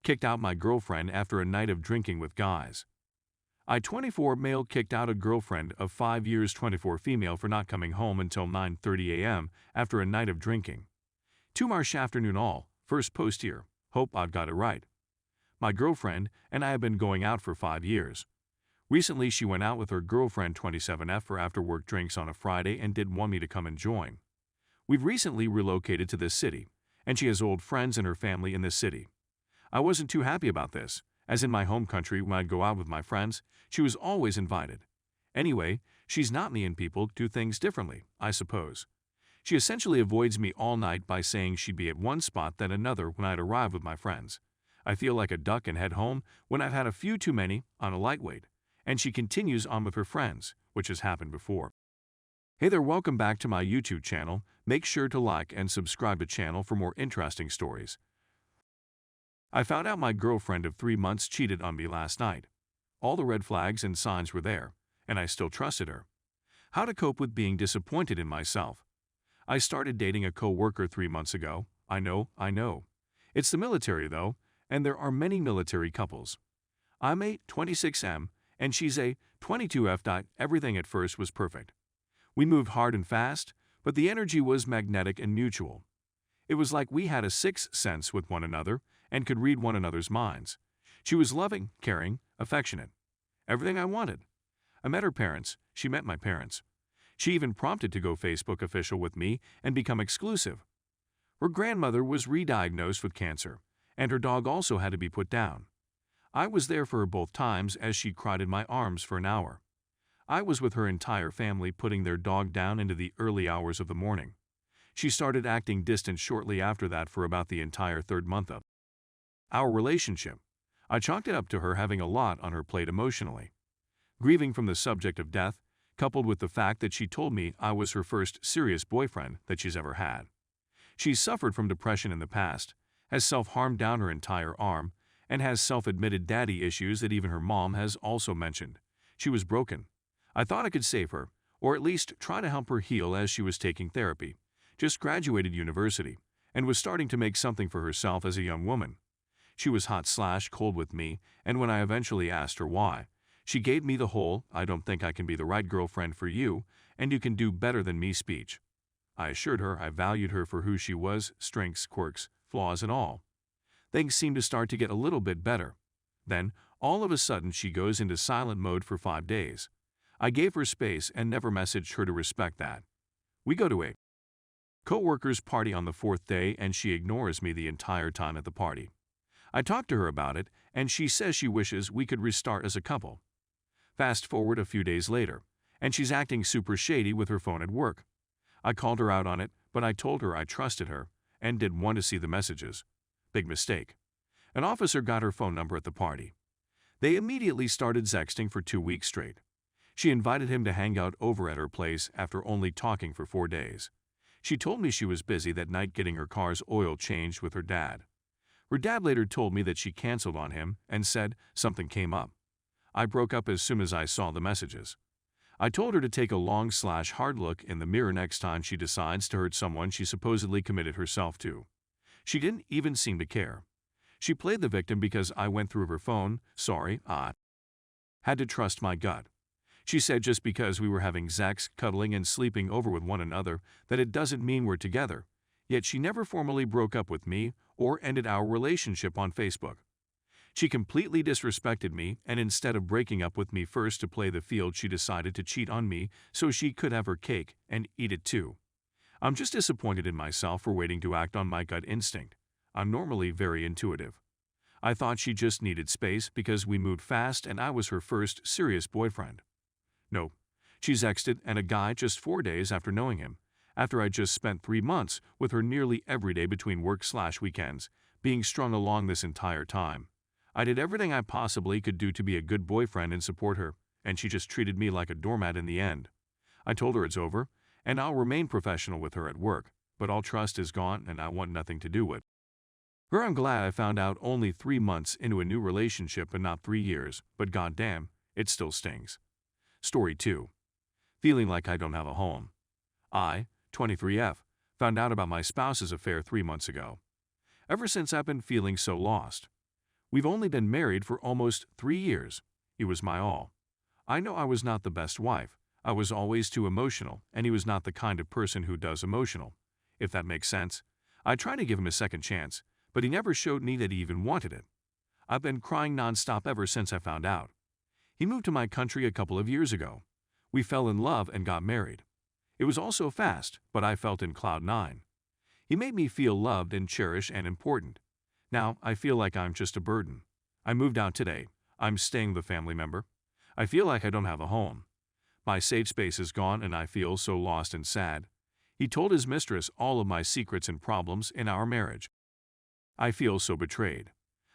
kicked out my girlfriend after a night of drinking with guys. I, 24 male, kicked out a girlfriend of 5 years, 24 female, for not coming home until 9:30 a.m. after a night of drinking. 2 March afternoon all, first post here, hope I've got it right. My girlfriend and I have been going out for 5 years. Recently she went out with her girlfriend 27F for after-work drinks on a Friday and did want me to come and join. We've recently relocated to this city, and she has old friends and her family in this city. I wasn't too happy about this, as in my home country when I'd go out with my friends, she was always invited. Anyway, she's not me and people do things differently, I suppose. She essentially avoids me all night by saying she'd be at one spot then another when I'd arrive with my friends. I feel like a duck and head home when I've had a few too many on a lightweight, and she continues on with her friends, which has happened before. Hey there, welcome back to my YouTube channel. Make sure to like and subscribe to the channel for more interesting stories. I found out my girlfriend of 3 months cheated on me last night. All the red flags and signs were there, and I still trusted her. How to cope with being disappointed in myself. I started dating a co-worker 3 months ago. I know. It's the military though, and there are many military couples. I'm a 26M, and she's a 22F. Everything at first was perfect. We moved hard and fast, but the energy was magnetic and mutual. It was like we had a sixth sense with one another and could read one another's minds. She was loving, caring, affectionate. Everything I wanted. I met her parents. She met my parents. She even prompted to go Facebook official with me and become exclusive. Her grandmother was re-diagnosed with cancer, and her dog also had to be put down. I was there for her both times as she cried in my arms for an hour. I was with her entire family putting their dog down into the early hours of the morning. She started acting distant shortly after that for about the entire 3rd month of our relationship. I chalked it up to her having a lot on her plate emotionally. Grieving from the subject of death, coupled with the fact that she told me I was her first serious boyfriend that she's ever had. She's suffered from depression in the past, has self-harmed down her entire arm, and has self-admitted daddy issues that even her mom has also mentioned. She was broken. I thought I could save her, or at least try to help her heal as she was taking therapy, just graduated university, and was starting to make something for herself as a young woman. She was hot/cold with me, and when I eventually asked her why, she gave me the whole, "I don't think I can be the right girlfriend for you, and you can do better than me" speech. I assured her I valued her for who she was, strengths, quirks, flaws, and all. Things seemed to start to get a little bit better. Then, all of a sudden, she goes into silent mode for 5 days. I gave her space and never messaged her to respect that. We go to a Coworkers party on the 4th day and she ignores me the entire time at the party. I talked to her about it and she says she wishes we could restart as a couple. Fast forward a few days later, and she's acting super shady with her phone at work. I called her out on it, but I told her I trusted her and didn't want to see the messages. Big mistake. An officer got her phone number at the party. They immediately started sexting for 2 weeks straight. She invited him to hang out over at her place after only talking for 4 days. She told me she was busy that night getting her car's oil changed with her dad. Her dad later told me that she canceled on him and said something came up. I broke up as soon as I saw the messages. I told her to take a long/hard look in the mirror next time she decides to hurt someone she supposedly committed herself to. She didn't even seem to care. She played the victim because I went through her phone. Sorry, I had to trust my gut. She said just because we were having sex, cuddling, and sleeping over with one another that it doesn't mean we're together, yet she never formally broke up with me or ended our relationship on Facebook. She completely disrespected me, and instead of breaking up with me first to play the field, she decided to cheat on me so she could have her cake and eat it too. I'm just disappointed in myself for waiting to act on my gut instinct. I'm normally very intuitive. I thought she just needed space because we moved fast and I was her first serious boyfriend. No, she's exted and a guy just 4 days after knowing him, after I just spent 3 months with her nearly every day between work/weekends, being strung along this entire time. I did everything I possibly could do to be a good boyfriend and support her, and she just treated me like a doormat in the end. I told her it's over, and I'll remain professional with her at work, but all trust is gone and I want nothing to do with her. I'm glad I found out only 3 months into a new relationship and not 3 years, but goddamn, it still stings. Story 2. Feeling like I don't have a home. I, 23F, found out about my spouse's affair 3 months ago. Ever since I've been feeling so lost. We've only been married for almost 3 years. He was my all. I know I was not the best wife. I was always too emotional, and he was not the kind of person who does emotional, if that makes sense. I tried to give him a second chance, but he never showed me that he even wanted it. I've been crying nonstop ever since I found out. He moved to my country a couple of years ago. We fell in love and got married. It was all so fast, but I felt in cloud nine. He made me feel loved and cherished and important. Now, I feel like I'm just a burden. I moved out today. I'm staying with a family member. I feel like I don't have a home. My safe space is gone and I feel so lost and sad. He told his mistress all of my secrets and problems in our marriage. I feel so betrayed.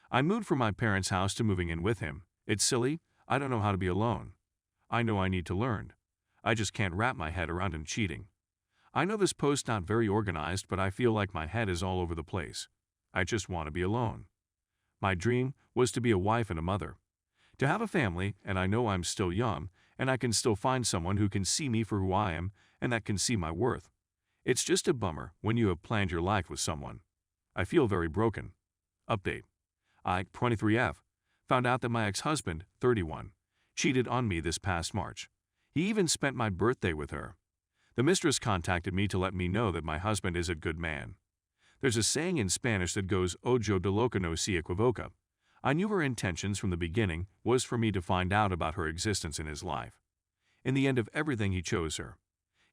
I moved from my parents' house to moving in with him. It's silly. I don't know how to be alone. I know I need to learn. I just can't wrap my head around him cheating. I know this post's not very organized, but I feel like my head is all over the place. I just want to be alone. My dream was to be a wife and a mother. To have a family, and I know I'm still young, and I can still find someone who can see me for who I am and that can see my worth. It's just a bummer when you have planned your life with someone. I feel very broken. Update. I, 23F, found out that my ex-husband, 31, cheated on me this past March. He even spent my birthday with her. The mistress contacted me to let me know that my husband is a good man. There's a saying in Spanish that goes, "Ojo de loca no se equivoca." I knew her intentions from the beginning was for me to find out about her existence in his life. In the end of everything, he chose her.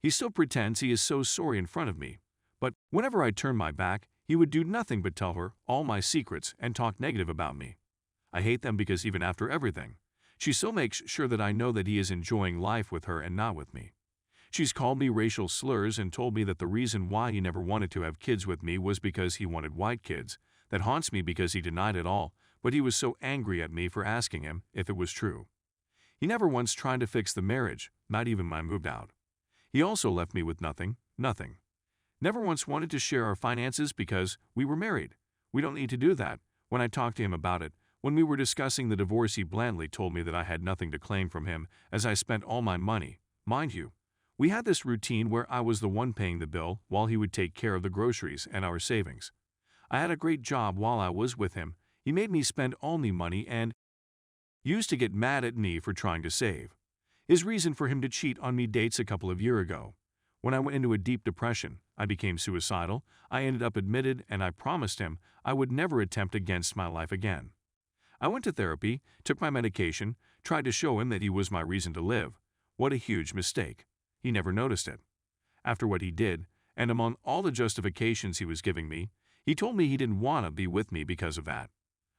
He still pretends he is so sorry in front of me, but whenever I turn my back, he would do nothing but tell her all my secrets and talk negative about me. I hate them because even after everything, she still makes sure that I know that he is enjoying life with her and not with me. She's called me racial slurs and told me that the reason why he never wanted to have kids with me was because he wanted white kids. That haunts me because he denied it all, but he was so angry at me for asking him if it was true. He never once tried to fix the marriage, not even when I moved out. He also left me with nothing. Never once wanted to share our finances because we were married. We don't need to do that. When I talked to him about it, when we were discussing the divorce, he blandly told me that I had nothing to claim from him as I spent all my money. Mind you, we had this routine where I was the one paying the bill while he would take care of the groceries and our savings. I had a great job while I was with him. He made me spend all my money and used to get mad at me for trying to save. His reason for him to cheat on me dates a couple of years ago. When I went into a deep depression, I became suicidal, I ended up admitted, and I promised him I would never attempt against my life again. I went to therapy, took my medication, tried to show him that he was my reason to live. What a huge mistake. He never noticed it. After what he did, and among all the justifications he was giving me, he told me he didn't want to be with me because of that.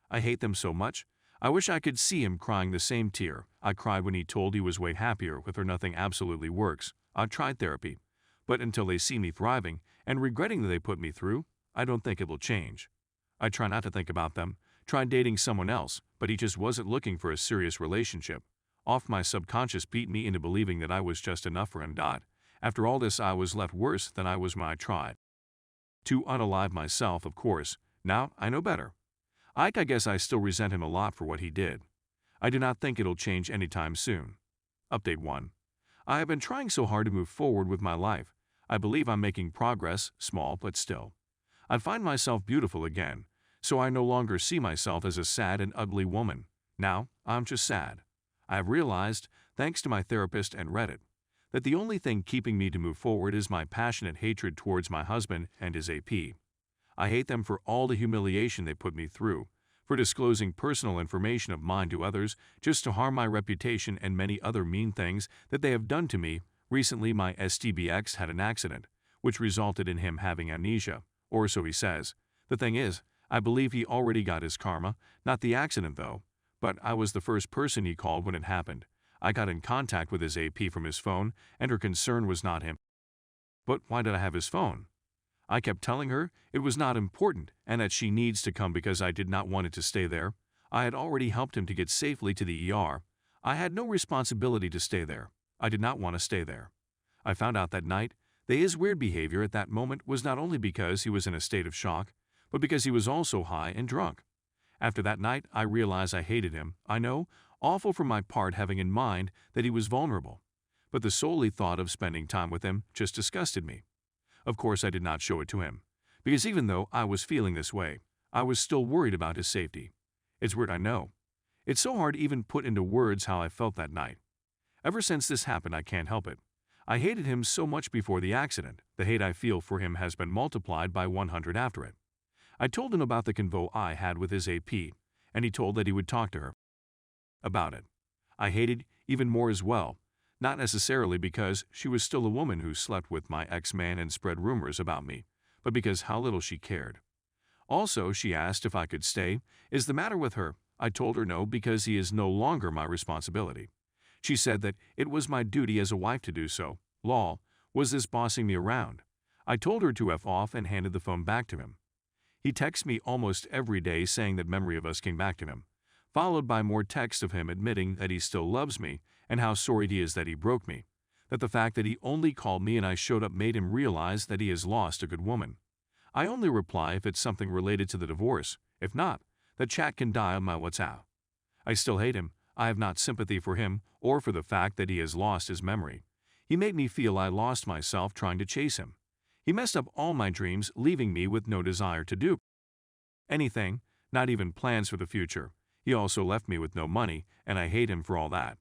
I hate them so much. I wish I could see him crying the same tear I cried when he told he was way happier with her. Nothing absolutely works. I've tried therapy, but until they see me thriving and regretting that they put me through, I don't think it will change. I try not to think about them, tried dating someone else, but he just wasn't looking for a serious relationship. Off my subconscious beat me into believing that I was just enough for him. After all this, I was left worse than I was when I tried to unalive myself, of course. Now I know better. I guess I still resent him a lot for what he did. I do not think it'll change anytime soon. Update 1. I have been trying so hard to move forward with my life. I believe I'm making progress, small but still. I find myself beautiful again, so I no longer see myself as a sad and ugly woman. Now, I'm just sad. I have realized, thanks to my therapist and Reddit, that the only thing keeping me to move forward is my passionate hatred towards my husband and his AP. I hate them for all the humiliation they put me through, for disclosing personal information of mine to others just to harm my reputation, and many other mean things that they have done to me. Recently, my STBX had an accident, which resulted in him having amnesia, or so he says. The thing is, I believe he already got his karma, not the accident though, but I was the first person he called when it happened. I got in contact with his AP from his phone, and her concern was not him. But why did I have his phone? I kept telling her it was not important and that she needs to come because I did not want it to stay there. I had already helped him to get safely to the ER. I had no responsibility to stay there. I did not want to stay there. I found out that night that his weird behavior at that moment was not only because he was in a state of shock, but because he was also high and drunk. After that night, I realized I hated him. I know, awful for my part having in mind that he was vulnerable. But the solely thought of spending time with him just disgusted me. Of course, I did not show it to him, because even though I was feeling this way, I was still worried about his safety. It's weird, I know. It's so hard to even put into words how I felt that night. Ever since this happened, I can't help it. I hated him so much before the accident. The hate I feel for him has been multiplied by 100 after it. I told him about the convo I had with his AP, and he told that he would talk to her about it. I hated even more as well, not necessarily because she was still a woman who slept with my ex-man and spread rumors about me, but because how little she cared. Also, she asked if I could stay. Is the matter with her? I told her no, because he is no longer my responsibility. She said that it was my duty as a wife to do so. Lol, was this bossing me around? I told her to F off and handed the phone back to him. He texts me almost every day saying that memory of us came back to him, followed by more texts of him admitting that he still loves me and how sorry he is that he broke me, that the fact that he only called me and I showed up made him realize that he has lost a good woman. I only reply if it's something related to the divorce. If not, the chat can die on my WhatsApp. I still hate him. I have not sympathy for him or for the fact that he has lost his memory. He made me feel I lost myself trying to chase him. He messed up all my dreams, leaving me with no desire to do anything, not even plans for the future. He also left me with no money, and I hate him for all that.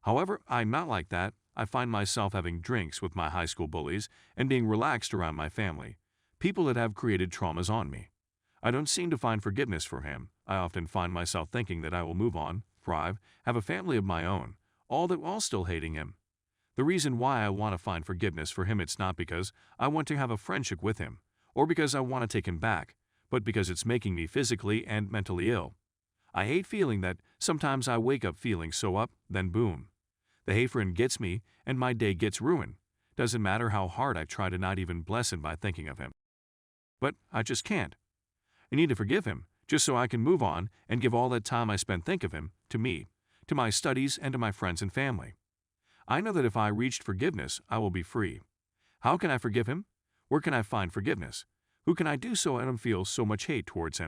However, I'm not like that. I find myself having drinks with my high school bullies and being relaxed around my family, people that have created traumas on me. I don't seem to find forgiveness for him. I often find myself thinking that I will move on, thrive, have a family of my own, all that while still hating him. The reason why I want to find forgiveness for him, it's not because I want to have a friendship with him, or because I want to take him back, but because it's making me physically and mentally ill. I hate feeling that sometimes I wake up feeling so up, then boom. The hate for him gets me, and my day gets ruined. Doesn't matter how hard I try to not even bless him by thinking of him. But I just can't. I need to forgive him, just so I can move on and give all that time I spent think of him to me, to my studies, and to my friends and family. I know that if I reached forgiveness, I will be free. How can I forgive him? Where can I find forgiveness? Who can I do so I don't feel so much hate towards him?